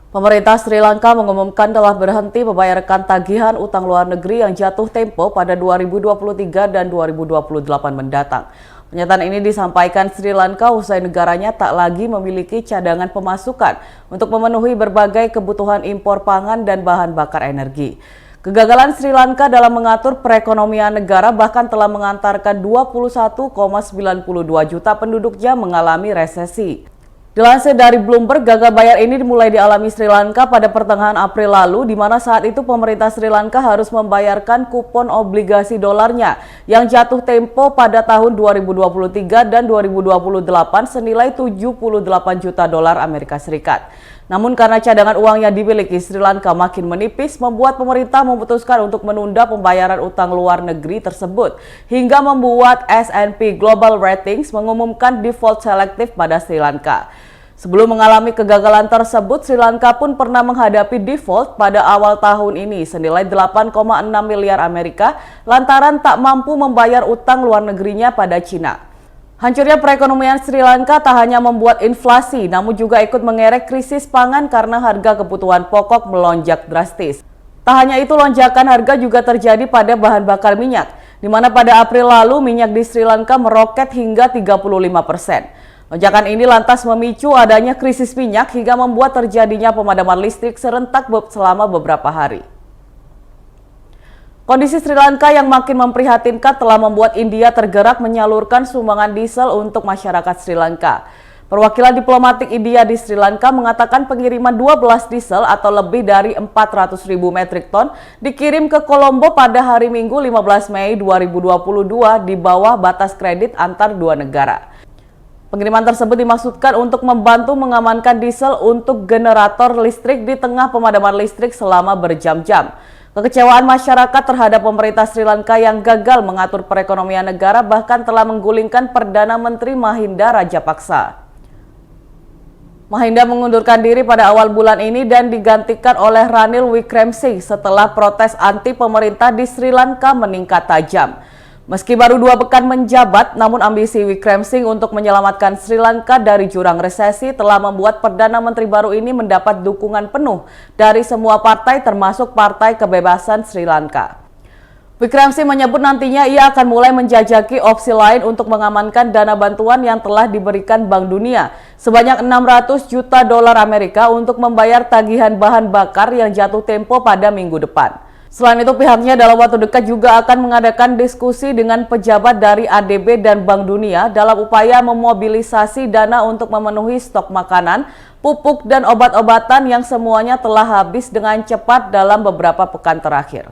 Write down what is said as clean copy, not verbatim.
Pemerintah Sri Lanka mengumumkan telah berhenti membayarkan tagihan utang luar negeri yang jatuh tempo pada 2023 dan 2028 mendatang. Pernyataan ini disampaikan Sri Lanka usai negaranya tak lagi memiliki cadangan pemasukan untuk memenuhi berbagai kebutuhan impor pangan dan bahan bakar energi. Kegagalan Sri Lanka dalam mengatur perekonomian negara bahkan telah mengantarkan 21,92 juta penduduknya mengalami resesi. Dilansir dari Bloomberg, gagal bayar ini dimulai dialami Sri Lanka pada pertengahan April lalu, di mana saat itu pemerintah Sri Lanka harus membayarkan kupon obligasi dolarnya yang jatuh tempo pada tahun 2023 dan 2028 senilai 78 juta dolar Amerika Serikat. Namun karena cadangan uang yang dimiliki Sri Lanka makin menipis, membuat pemerintah memutuskan untuk menunda pembayaran utang luar negeri tersebut, hingga membuat S&P Global Ratings mengumumkan default selektif pada Sri Lanka. Sebelum mengalami kegagalan tersebut, Sri Lanka pun pernah menghadapi default pada awal tahun ini senilai 8,6 miliar Amerika lantaran tak mampu membayar utang luar negerinya pada Cina. Hancurnya perekonomian Sri Lanka tak hanya membuat inflasi, namun juga ikut mengerek krisis pangan karena harga kebutuhan pokok melonjak drastis. Tak hanya itu, lonjakan harga juga terjadi pada bahan bakar minyak, di mana pada April lalu minyak di Sri Lanka meroket hingga 35%. Lonjakan ini lantas memicu adanya krisis minyak hingga membuat terjadinya pemadaman listrik serentak selama beberapa hari. Kondisi Sri Lanka yang makin memprihatinkan telah membuat India tergerak menyalurkan sumbangan diesel untuk masyarakat Sri Lanka. Perwakilan diplomatik India di Sri Lanka mengatakan pengiriman 12 diesel atau lebih dari 400.000 metrik ton dikirim ke Kolombo pada hari Minggu 15 Mei 2022 di bawah batas kredit antar dua negara. Pengiriman tersebut dimaksudkan untuk membantu mengamankan diesel untuk generator listrik di tengah pemadaman listrik selama berjam-jam. Kekecewaan masyarakat terhadap pemerintah Sri Lanka yang gagal mengatur perekonomian negara bahkan telah menggulingkan Perdana Menteri Mahinda Rajapaksa. Mahinda mengundurkan diri pada awal bulan ini dan digantikan oleh Ranil Wickremesinghe setelah protes anti pemerintah di Sri Lanka meningkat tajam. Meski baru 2 pekan menjabat, namun ambisi Wickremesinghe untuk menyelamatkan Sri Lanka dari jurang resesi telah membuat Perdana Menteri baru ini mendapat dukungan penuh dari semua partai termasuk Partai Kebebasan Sri Lanka. Wickremesinghe menyebut nantinya ia akan mulai menjajaki opsi lain untuk mengamankan dana bantuan yang telah diberikan Bank Dunia sebanyak 600 juta dolar Amerika untuk membayar tagihan bahan bakar yang jatuh tempo pada minggu depan. Selain itu, pihaknya dalam waktu dekat juga akan mengadakan diskusi dengan pejabat dari ADB dan Bank Dunia dalam upaya memobilisasi dana untuk memenuhi stok makanan, pupuk, dan obat-obatan yang semuanya telah habis dengan cepat dalam beberapa pekan terakhir.